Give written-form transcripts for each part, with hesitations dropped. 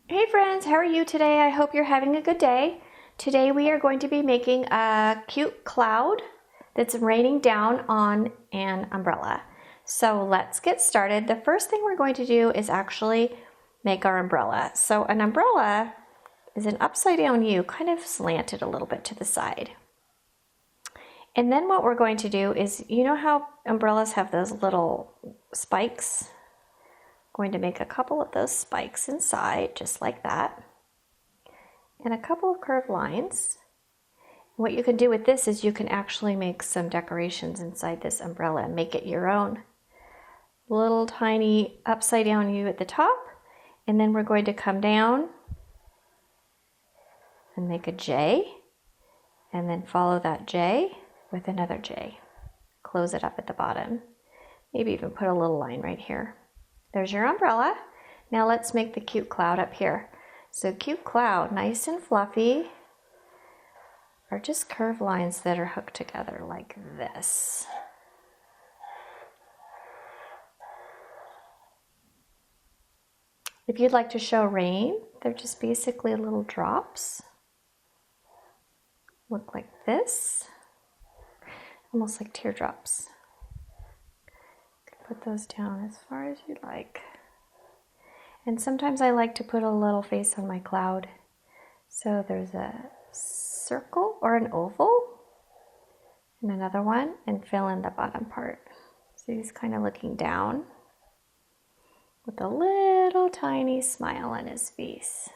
Hey friends, how are you today? I hope you're having a good day. Today we are going to be making a cute cloud that's raining down on an umbrella. So let's get started. The first thing we're going to do is actually make our umbrella. So an umbrella is an upside down U, kind of slanted a little bit to the side. And then what we're going to do is, you know how umbrellas have those little spikes? Going to make a couple of those spikes inside, just like that, and a couple of curved lines. What you can do with this is you can actually make some decorations inside this umbrella and make it your own. Little tiny upside down U at the top, and then we're going to come down and make a J, and then follow that J with another J. Close it up at the bottom. Maybe even put a little line right here. There's your umbrella. Now let's make the cute cloud up here. So cute cloud, nice and fluffy, are just curved lines that are hooked together like this. If you'd like to show rain, they're just basically little drops. Look like this, almost like teardrops. Put those down as far as you like. And sometimes I like to put a little face on my cloud. So there's a circle or an oval and another one, and fill in the bottom part. So he's kind of looking down with a little tiny smile on his face.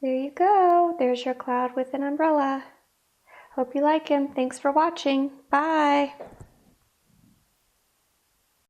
There you go. There's your cloud with an umbrella. Hope you like him. Thanks for watching. Bye.